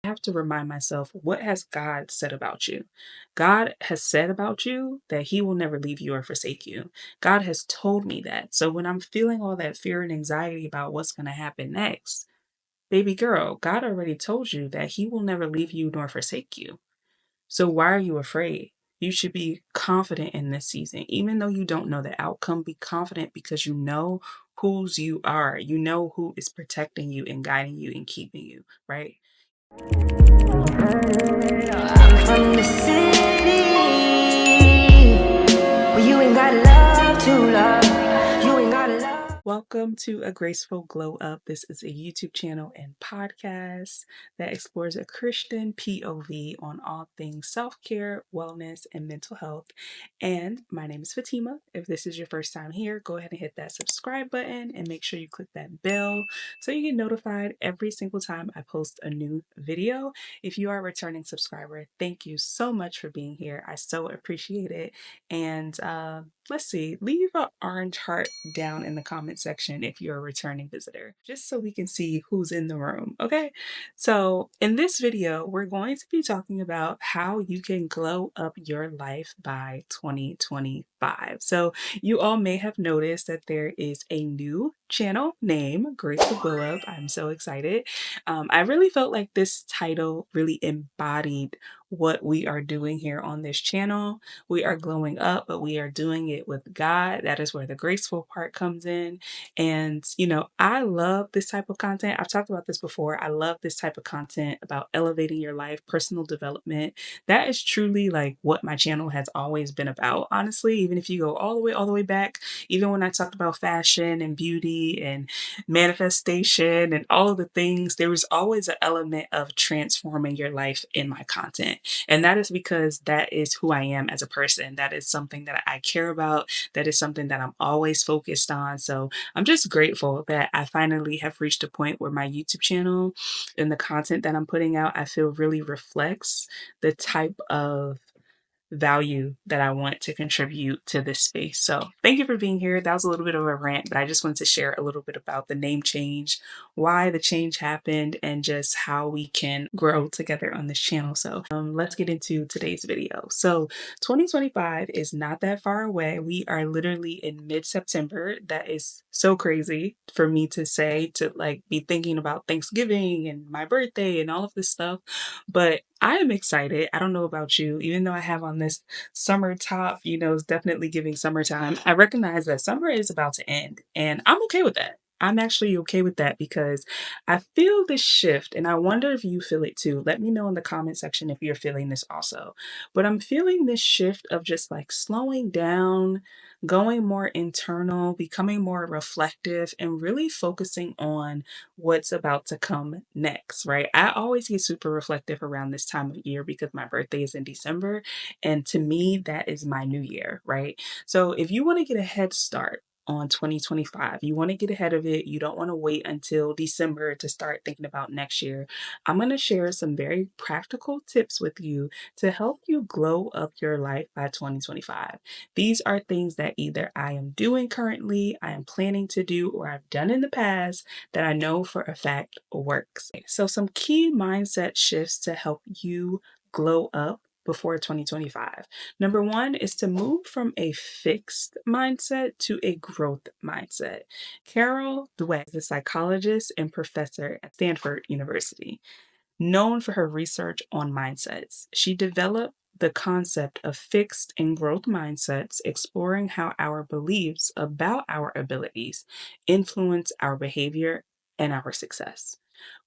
have to remind myself, what has God said about you? God has said about you that He will never leave you or forsake you. God has told me that. So when I'm feeling all that fear and anxiety about what's going to happen next, baby girl, God already told you that He will never leave you nor forsake you. So why are you afraid? You should be confident in this season. Even though you don't know the outcome, be confident because you know whose you are. You know who is protecting you and guiding you and keeping you, right? I'm from the city where you ain't got love to love. You ain't got love. Welcome to A Graceful Glow Up. This is a YouTube channel and podcast that explores a Christian POV on all things self-care, wellness, and mental health. And my name is Fatima. If this is your first time here, go ahead and hit that subscribe button and make sure you click that bell so you get notified every single time I post a new video. If you are a returning subscriber, thank you so much for being here. I so appreciate it. And let's see, leave an orange heart down in the comment section if you're a returning visitor, just so we can see who's in the room, okay? So in this video, we're going to be talking about how you can glow up your life by 2025. So you all may have noticed that there is a new channel name, Graceful Glow Up. I'm so excited. I really felt like this title really embodied what we are doing here on this channel. We are glowing up, but we are doing it with God. That is where the graceful part comes in. And, I love this type of content. I've talked about this before. I love this type of content about elevating your life, personal development. That is truly like what my channel has always been about, honestly. Even if you go all the way back, even when I talked about fashion and beauty and manifestation and all of the things, there was always an element of transforming your life in my content. And that is because that is who I am as a person. That is something that I care about. That is something that I'm always focused on. So I'm just grateful that I finally have reached a point where my YouTube channel and the content that I'm putting out, I feel really reflects the type of value that I want to contribute to this space. So thank you for being here. That was a little bit of a rant, but I just wanted to share a little bit about the name change, why the change happened, and just how we can grow together on this channel. So let's get into today's video. So 2025 is not that far away. We are literally in mid-September. That is so crazy for me to say, to like be thinking about Thanksgiving and my birthday and all of this stuff. But I am excited. I don't know about you, even though I have on this summer top, it's definitely giving summertime. I recognize that summer is about to end, and I'm okay with that. I'm actually okay with that because I feel this shift, and I wonder if you feel it too. Let me know in the comment section if you're feeling this also. But I'm feeling this shift of just like slowing down, going more internal, becoming more reflective, and really focusing on what's about to come next, right? I always get super reflective around this time of year because my birthday is in December. And to me, that is my new year, right? So if you want to get a head start on 2025, you want to get ahead of it, you don't want to wait until December to start thinking about next year, I'm going to share some very practical tips with you to help you glow up your life by 2025. These are things that either I am doing currently, I am planning to do, or I've done in the past that I know for a fact works. So some key mindset shifts to help you glow up before 2025. Number one is to move from a fixed mindset to a growth mindset. Carol Dweck is a psychologist and professor at Stanford University, known for her research on mindsets. She developed the concept of fixed and growth mindsets, exploring how our beliefs about our abilities influence our behavior and our success,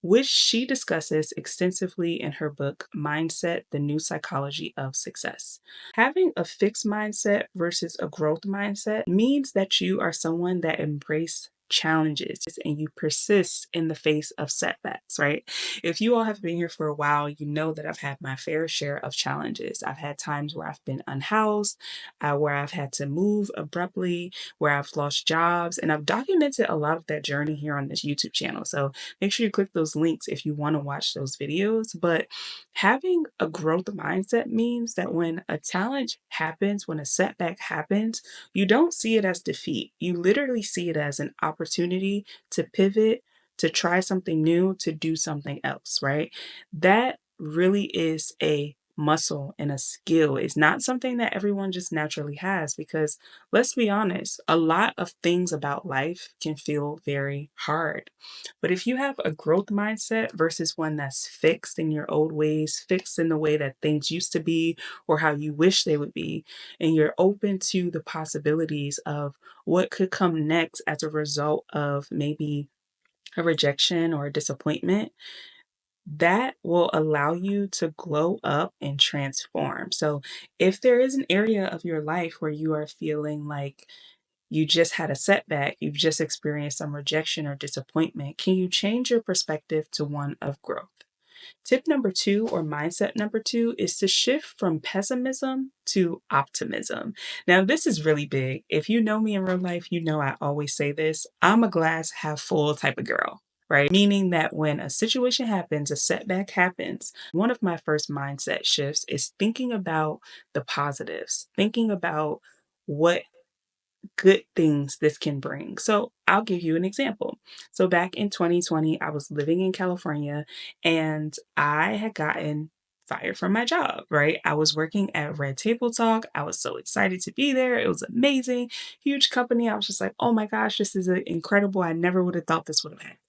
which she discusses extensively in her book, Mindset: The New Psychology of Success. Having a fixed mindset versus a growth mindset means that you are someone that embraces challenges and you persist in the face of setbacks, right? If you all have been here for a while, you know that I've had my fair share of challenges. I've had times where I've been unhoused, where I've had to move abruptly, where I've lost jobs, and I've documented a lot of that journey here on this YouTube channel. So make sure you click those links if you want to watch those videos. But having a growth mindset means that when a challenge happens, when a setback happens, you don't see it as defeat. You literally see it as an opportunity to pivot, to try something new, to do something else, right? That really is a muscle and a skill. It's not something that everyone just naturally has because let's be honest, a lot of things about life can feel very hard. But if you have a growth mindset versus one that's fixed in your old ways, fixed in the way that things used to be or how you wish they would be, and you're open to the possibilities of what could come next as a result of maybe a rejection or a disappointment, that will allow you to glow up and transform. So, if there is an area of your life where you are feeling like you just had a setback, you've just experienced some rejection or disappointment, can you change your perspective to one of growth? Tip number two, or mindset number two, is to shift from pessimism to optimism. Now, this is really big. If you know me in real life, you know I always say this. I'm a glass half full type of girl, right? Meaning that when a situation happens, a setback happens, one of my first mindset shifts is thinking about the positives, thinking about what good things this can bring. So I'll give you an example. So back in 2020, I was living in California and I had gotten fired from my job, right? I was working at Red Table Talk. I was so excited to be there. It was amazing, huge company. I was just like, oh my gosh, this is incredible. I never would have thought this would have happened.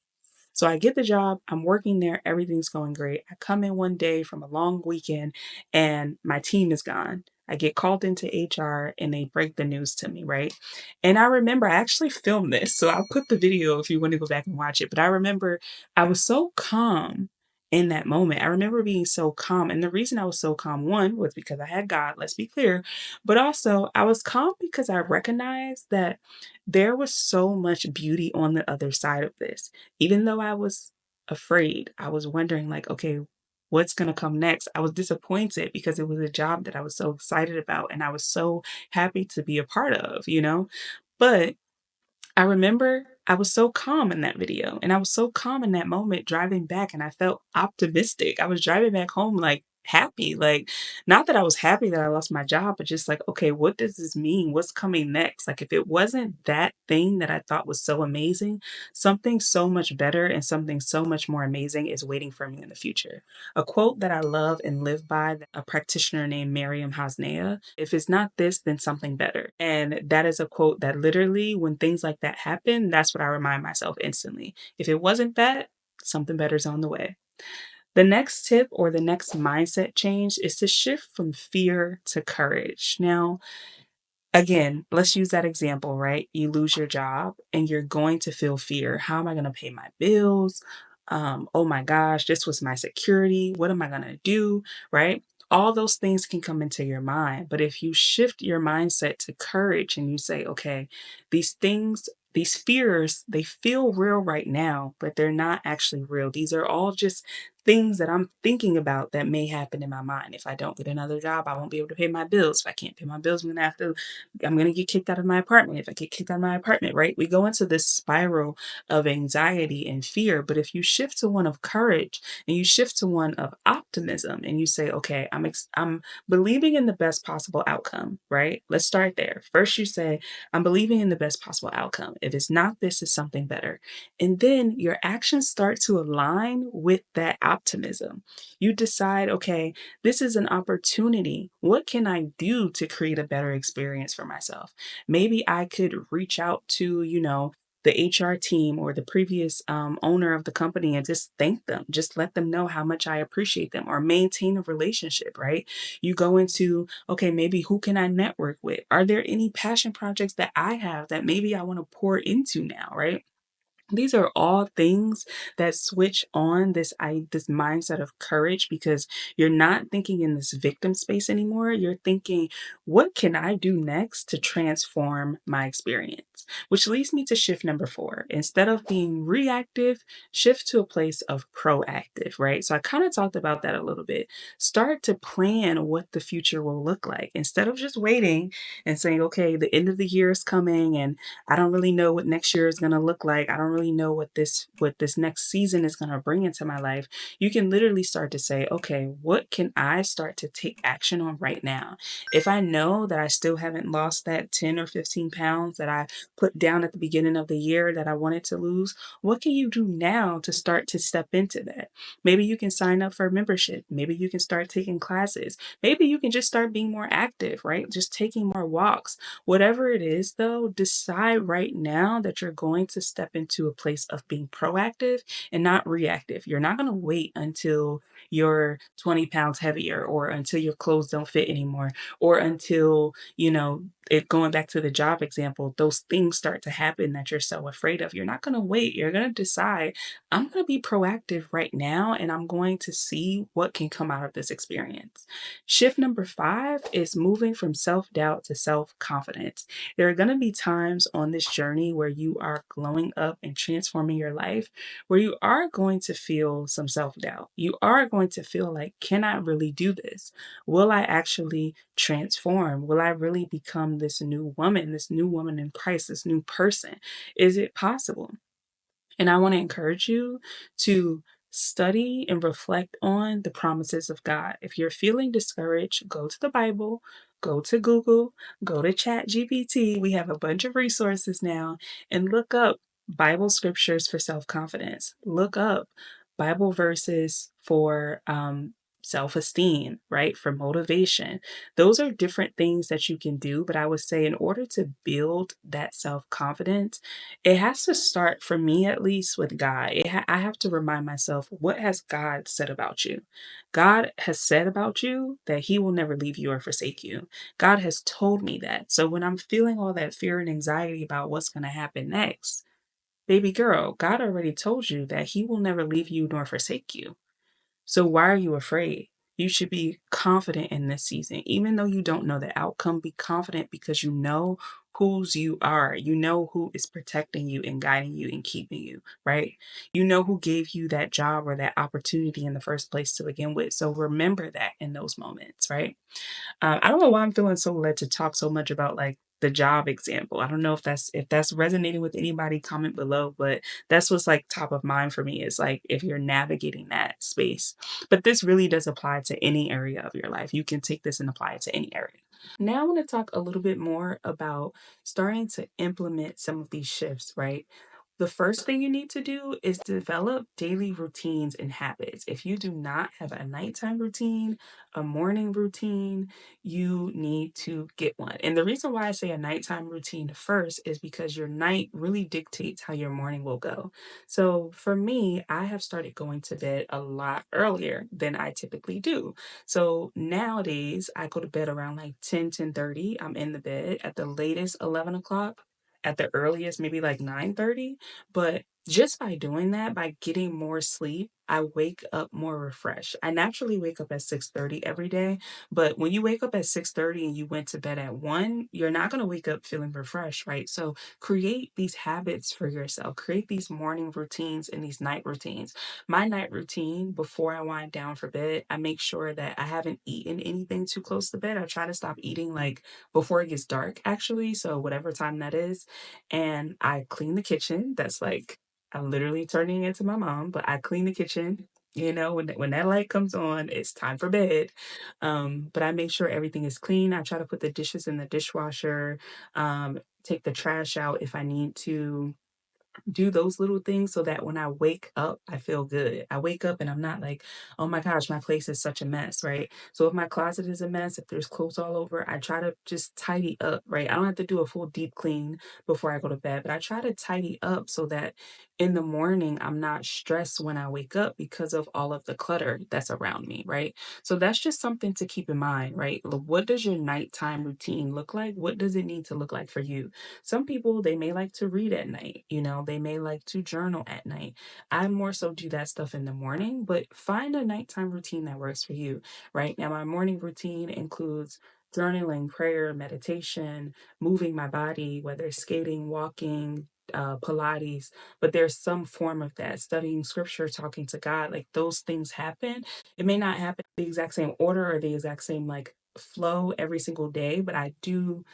So I get the job, I'm working there, everything's going great. I come in one day from a long weekend and my team is gone. I get called into HR and they break the news to me, right? And I remember I actually filmed this. So I'll put the video if you want to go back and watch it. But I remember I was so calm in that moment. I remember being so calm. And the reason I was so calm, one, was because I had God, let's be clear. But also, I was calm because I recognized that there was so much beauty on the other side of this. Even though I was afraid, I was wondering, like, okay, what's going to come next? I was disappointed because it was a job that I was so excited about and I was so happy to be a part of, you know? But I remember I was so calm in that video and I was so calm in that moment driving back and I felt optimistic. I was driving back home like happy, like not that I was happy that I lost my job, but just like, okay, what does this mean? What's coming next? Like if it wasn't that thing that I thought was so amazing, something so much better and something so much more amazing is waiting for me in the future. A quote that I love and live by, a practitioner named Miriam Hasnea, if it's not this, then something better. And that is a quote that literally, when things like that happen, that's what I remind myself instantly. If it wasn't that, something better's on the way. The next tip or the next mindset change is to shift from fear to courage. Now, again, let's use that example, right? You lose your job and you're going to feel fear. How am I going to pay my bills? Oh my gosh, this was my security. What am I going to do? Right? All those things can come into your mind. But if you shift your mindset to courage and you say, okay, these things, these fears, they feel real right now, but they're not actually real. These are all just things that I'm thinking about that may happen in my mind. If I don't get another job, I won't be able to pay my bills. If I can't pay my bills, I'm going to get kicked out of my apartment. If I get kicked out of my apartment, right? We go into this spiral of anxiety and fear. But if you shift to one of courage and you shift to one of optimism and you say, okay, I'm believing in the best possible outcome, right? Let's start there. First, you say, I'm believing in the best possible outcome. If it's not this, it's something better. And then your actions start to align with that optimism. You decide, okay, this is an opportunity. What can I do to create a better experience for myself? Maybe I could reach out to, the HR team or the previous owner of the company and just thank them, just let them know how much I appreciate them or maintain a relationship, right? You go into, okay, maybe who can I network with? Are there any passion projects that I have that maybe I want to pour into now, right? These are all things that switch on this mindset of courage because you're not thinking in this victim space anymore. You're thinking, what can I do next to transform my experience? Which leads me to shift number 4. Instead of being reactive, shift to a place of proactive, right? So I kind of talked about that a little bit. Start to plan what the future will look like instead of just waiting and saying, okay, the end of the year is coming and I don't really know what next year is going to look like. I don't really really know what this next season is going to bring into my life, you can literally start to say, okay, what can I start to take action on right now? If I know that I still haven't lost that 10 or 15 pounds that I put down at the beginning of the year that I wanted to lose, what can you do now to start to step into that? Maybe you can sign up for a membership. Maybe you can start taking classes. Maybe you can just start being more active, right? Just taking more walks. Whatever it is, though, decide right now that you're going to step into a place of being proactive and not reactive. You're not going to wait until you're 20 pounds heavier or until your clothes don't fit anymore or until, it going back to the job example, those things start to happen that you're so afraid of. You're not going to wait. You're going to decide, I'm going to be proactive right now and I'm going to see what can come out of this experience. Shift number 5 is moving from self doubt to self confidence. There are going to be times on this journey where you are glowing up and transforming your life, where you are going to feel some self doubt. You are going to feel like, can I really do this? Will I actually transform? Will I really become this new woman in Christ, this new person? Is it possible? And I want to encourage you to study and reflect on the promises of God. If you're feeling discouraged, go to the Bible, go to Google, go to Chat GPT. We have a bunch of resources now, and look up Bible scriptures for self confidence. Look up Bible verses for self esteem, right? For motivation. Those are different things that you can do. But I would say, in order to build that self confidence, it has to start, for me at least, with God. I have to remind myself, what has God said about you? God has said about you that He will never leave you or forsake you. God has told me that. So when I'm feeling all that fear and anxiety about what's going to happen next, baby girl, God already told you that He will never leave you nor forsake you. So why are you afraid? You should be confident in this season. Even though you don't know the outcome, be confident because you know whose you are. You know who is protecting you and guiding you and keeping you, right? You know who gave you that job or that opportunity in the first place to begin with. So remember that in those moments, right? I don't know why I'm feeling so led to talk so much about like the job example. I don't know if that's resonating with anybody, comment below, but that's what's like top of mind for me is like if you're navigating that space. But this really does apply to any area of your life. You can take this and apply it to any area. Now I want to talk a little bit more about starting to implement some of these shifts, right? The first thing you need to do is develop daily routines and habits. If you do not have a nighttime routine, a morning routine, you need to get one. And the reason why I say a nighttime routine first is because your night really dictates how your morning will go. So for me, I have started going to bed a lot earlier than I typically do. So nowadays, I go to bed around like 10:30. I'm in the bed at the latest 11 o'clock, at the earliest, maybe like 9:30. But just by doing that, by getting more sleep, I wake up more refreshed. I naturally wake up at 6:30 every day, but when you wake up at 6:30 and you went to bed at 1, you're not going to wake up feeling refreshed, right? So create these habits for yourself. Create these morning routines and these night routines. My night routine before I wind down for bed, I make sure that I haven't eaten anything too close to bed. I try to stop eating like before it gets dark, actually. So whatever time that is. And I clean the kitchen. That's like, I'm literally turning into my mom, but I clean the kitchen. When that light comes on, it's time for bed. But I make sure everything is clean. I try to put the dishes in the dishwasher, take the trash out if I need to, do those little things so that when I wake up, I feel good. I wake up and I'm not like, oh my gosh, my place is such a mess, right? So if my closet is a mess, if there's clothes all over, I try to just tidy up, right? I don't have to do a full deep clean before I go to bed, but I try to tidy up so that in the morning, I'm not stressed when I wake up because of all of the clutter that's around me, right? So that's just something to keep in mind, right? What does your nighttime routine look like? What does it need to look like for you? Some people, they may like to read at night, they may like to journal at night. I more so do that stuff in the morning, but find a nighttime routine that works for you, right? Now, my morning routine includes journaling, prayer, meditation, moving my body, whether it's skating, walking, Pilates, but there's some form of that, studying scripture, talking to God, like those things happen. It may not happen the exact same order or the exact same like flow every single day, but I do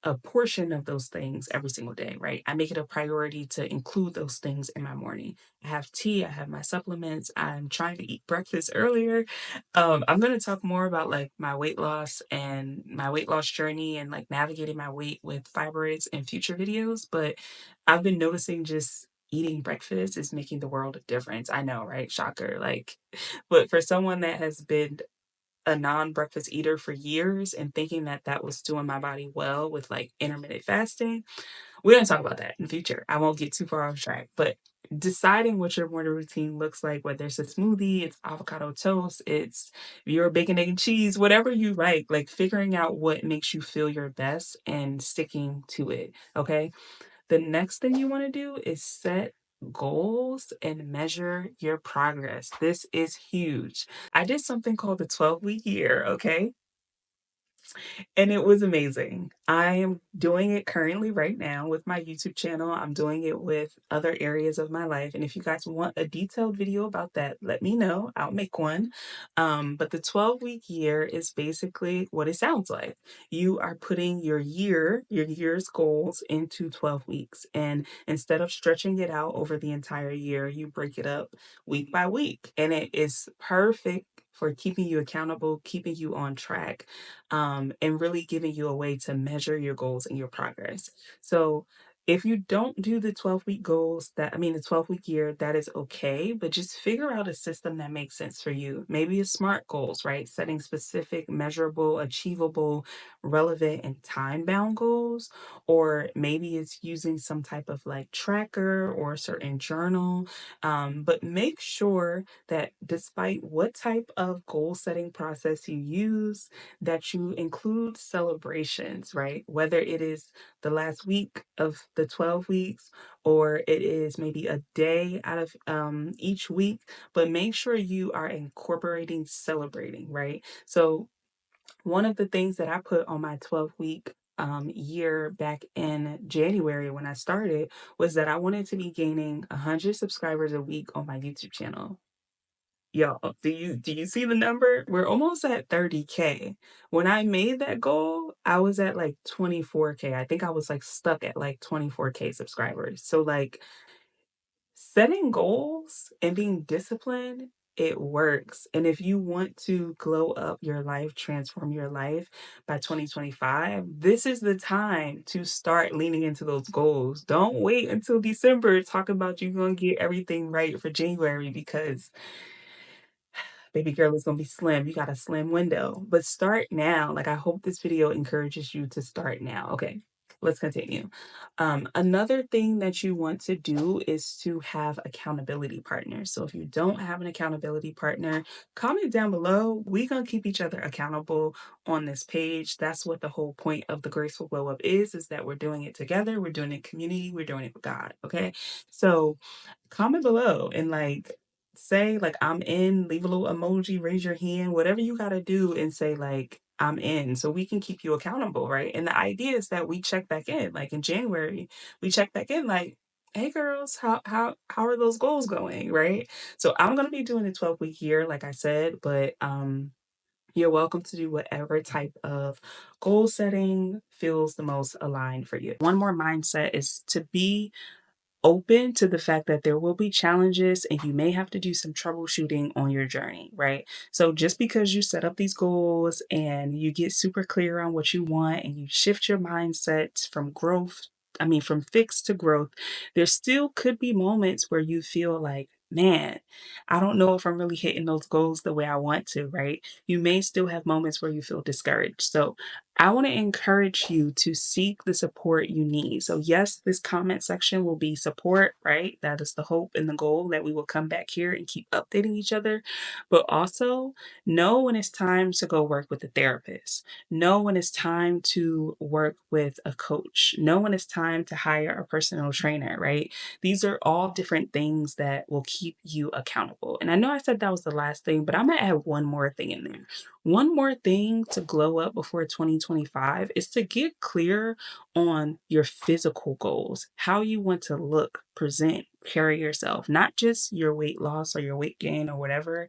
a portion of those things every single day, right? I make it a priority to include those things in my morning. I have tea, I have my supplements, I'm trying to eat breakfast earlier. I'm going to talk more about like my weight loss and my weight loss journey and like navigating my weight with fibroids in future videos, but I've been noticing just eating breakfast is making the world of difference. I know, right? Shocker. Like, but for someone that has been a non-breakfast eater for years and thinking that that was doing my body well with like intermittent fasting. We're going to talk about that in the future. I won't get too far off track, but deciding what your morning routine looks like, whether it's a smoothie, it's avocado toast, it's your bacon, egg, and cheese, whatever you like figuring out what makes you feel your best and sticking to it. Okay. The next thing you want to do is set goals and measure your progress. This is huge. I did something called the 12-week year, okay? And it was amazing. I am doing it currently right now with my YouTube channel. I'm doing it with other areas of my life. And if you guys want a detailed video about that, let me know. I'll make one. But the 12-week year is basically what it sounds like. You are putting your year's goals into 12 weeks. And instead of stretching it out over the entire year, you break it up week by week. And it is perfect for keeping you accountable, keeping you on track, and really giving you a way to measure your goals and your progress. So if you don't do the 12-week goals, the 12-week year, that is okay, but just figure out a system that makes sense for you. Maybe it's SMART goals, right? Setting specific, measurable, achievable, relevant, and time bound goals. Or maybe it's using some type of like tracker or a certain journal. But make sure that despite what type of goal setting process you use, that you include celebrations, right? Whether it is the last week of the 12 weeks or it is maybe a day out of each week, but make sure you are incorporating celebrating, right? So, one of the things that I put on my 12-week year back in January when I started was that I wanted to be gaining 100 subscribers a week on my YouTube channel. Y'all, do you see the number? We're almost at 30K. When I made that goal, I was at like 24K. I think I was like stuck at like 24K subscribers. So like setting goals and being disciplined, it works. And if you want to glow up your life, transform your life by 2025, this is the time to start leaning into those goals. Don't wait until December talking about you going to get everything right for January because baby girl is gonna be slim. You got a slim window, but start now. Like, I hope this video encourages you to start now. Okay, let's continue. Another thing that you want to do is to have accountability partners. So if you don't have an accountability partner, comment down below. We're gonna keep each other accountable on this page. That's what the whole point of the Graceful Glow Up is that we're doing it together. We're doing it in community. We're doing it with God. Okay, so comment below and like say like I'm in, leave a little emoji, raise your hand, whatever you got to do and say like I'm in so we can keep you accountable, right? And the idea is that we check back in like in January, we check back in like hey girls, how are those goals going, right? So I'm going to be doing a 12-week year like I said, but you're welcome to do whatever type of goal setting feels the most aligned for you. One more mindset is to be open to the fact that there will be challenges and you may have to do some troubleshooting on your journey, right? So just because you set up these goals and you get super clear on what you want and you shift your mindset from from fixed to growth, there still could be moments where you feel like, man, I don't know if I'm really hitting those goals the way I want to, right? You may still have moments where you feel discouraged. So I want to encourage you to seek the support you need. So, yes, this comment section will be support, right? That is the hope and the goal that we will come back here and keep updating each other. But also, know when it's time to go work with a therapist. Know when it's time to work with a coach. Know when it's time to hire a personal trainer, right? These are all different things that will keep you accountable. And I know I said that was the last thing, but I'm going to add one more thing in there. One more thing to glow up before 2025 is to get clear on your physical goals, how you want to look, present, carry yourself, not just your weight loss or your weight gain or whatever,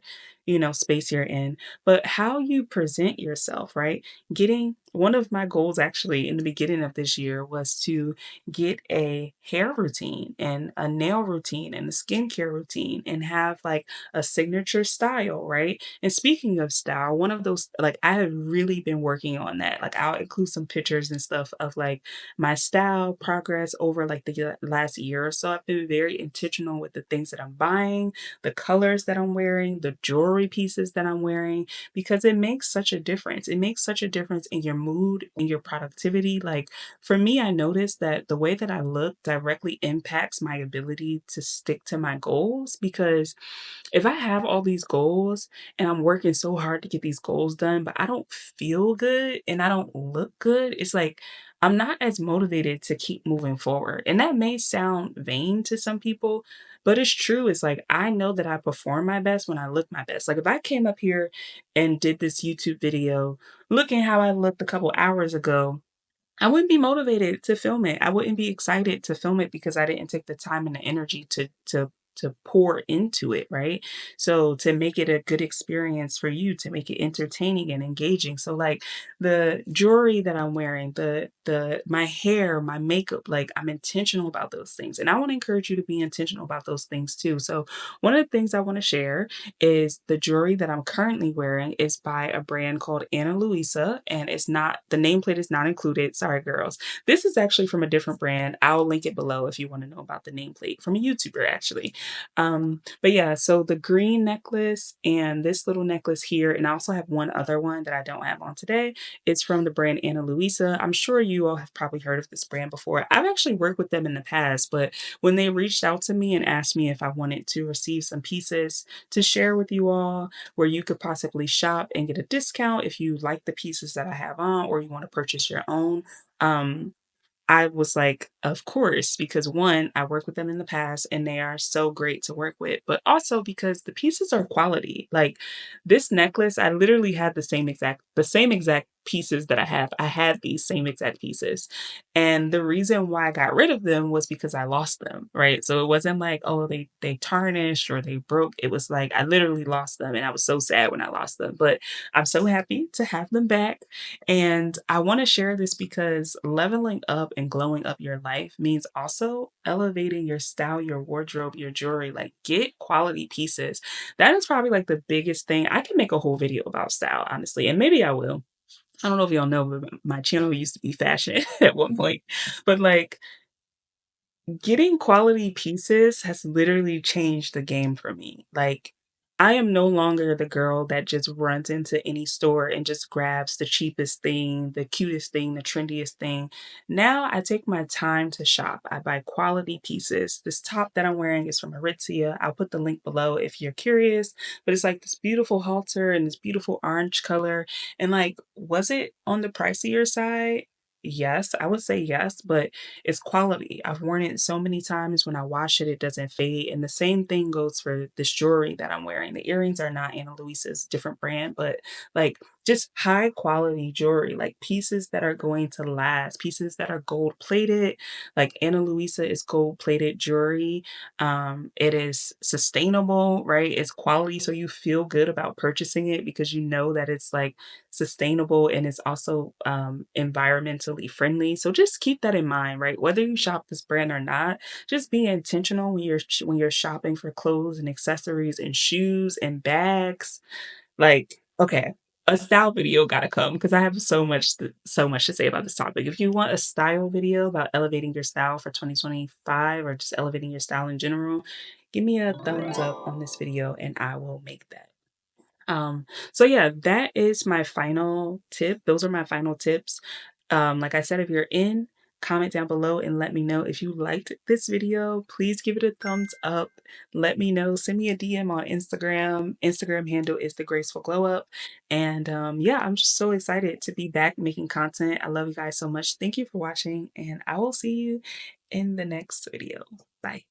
space you're in, but how you present yourself, right? Getting one of my goals actually in the beginning of this year was to get a hair routine and a nail routine and a skincare routine and have like a signature style, right? And speaking of style, one of those, like, I have really been working on that. Like, I'll include some pictures and stuff of like my style progress over like the last year or so. I've been very intentional with the things that I'm buying, the colors that I'm wearing, the jewelry pieces that I'm wearing, because it makes such a difference. It makes such a difference in your mood, in your productivity. Like, for me, I noticed that the way that I look directly impacts my ability to stick to my goals, because if I have all these goals and I'm working so hard to get these goals done, but I don't feel good and I don't look good, it's like I'm not as motivated to keep moving forward. And that may sound vain to some people, but it's true. It's like I know that I perform my best when I look my best. Like, if I came up here and did this YouTube video looking how I looked a couple hours ago, I wouldn't be motivated to film it. I wouldn't be excited to film it because I didn't take the time and the energy to pour into it, right? So to make it a good experience for you, to make it entertaining and engaging. So like the jewelry that I'm wearing, the my hair, my makeup, like I'm intentional about those things. And I want to encourage you to be intentional about those things too. So one of the things I want to share is the jewelry that I'm currently wearing is by a brand called Ana Luisa, and it's not, the nameplate is not included. Sorry, girls. This is actually from a different brand. I'll link it below if you want to know about the nameplate, from a YouTuber actually. But yeah, so the green necklace and this little necklace here, and I also have one other one that I don't have on today. It's from the brand Ana Luisa. I'm sure you all have probably heard of this brand before. I've actually worked with them in the past, but when they reached out to me and asked me if I wanted to receive some pieces to share with you all, where you could possibly shop and get a discount if you like the pieces that I have on or you want to purchase your own. Um, I was like, of course, because one, I worked with them in the past and they are so great to work with, but also because the pieces are quality. Like this necklace, I literally had the same exact pieces that I have. I had these same exact pieces. And the reason why I got rid of them was because I lost them, right? So it wasn't like, oh, they tarnished or they broke. It was like I literally lost them and I was so sad when I lost them. But I'm so happy to have them back. And I want to share this because leveling up and glowing up your life means also elevating your style, your wardrobe, your jewelry. Like, get quality pieces. That is probably like the biggest thing. I can make a whole video about style, honestly, and maybe I will. I don't know if y'all know, but my channel used to be fashion at one point. But like, getting quality pieces has literally changed the game for me. Like, I am no longer the girl that just runs into any store and just grabs the cheapest thing, the cutest thing, the trendiest thing. Now I take my time to shop. I buy quality pieces. This top that I'm wearing is from Aritzia. I'll put the link below if you're curious. But it's like this beautiful halter and this beautiful orange color. And like, was it on the pricier side? Yes, I would say yes, but it's quality. I've worn it so many times. When I wash it, it doesn't fade. And the same thing goes for this jewelry that I'm wearing. The earrings are not Ana Luisa's, different brand, but like just high quality jewelry, like pieces that are going to last, pieces that are gold plated. Like Ana Luisa is gold plated jewelry. It is sustainable, right? It's quality. So you feel good about purchasing it because you know that it's like sustainable and it's also environmentally friendly. So just keep that in mind, right? Whether you shop this brand or not, just be intentional when you're shopping for clothes and accessories and shoes and bags. Like, okay, a style video gotta come because I have so much to say about this topic. If you want a style video about elevating your style for 2025 or just elevating your style in general, give me a thumbs up on this video and I will make that. So yeah, that is my final tip. Those are my final tips. Like I said, if you're in, comment down below and let me know if you liked this video. Please give it a thumbs up. Let me know. Send me a DM on Instagram. Instagram handle is the Graceful Glow Up. And yeah, I'm just so excited to be back making content. I love you guys so much. Thank you for watching, and I will see you in the next video. Bye.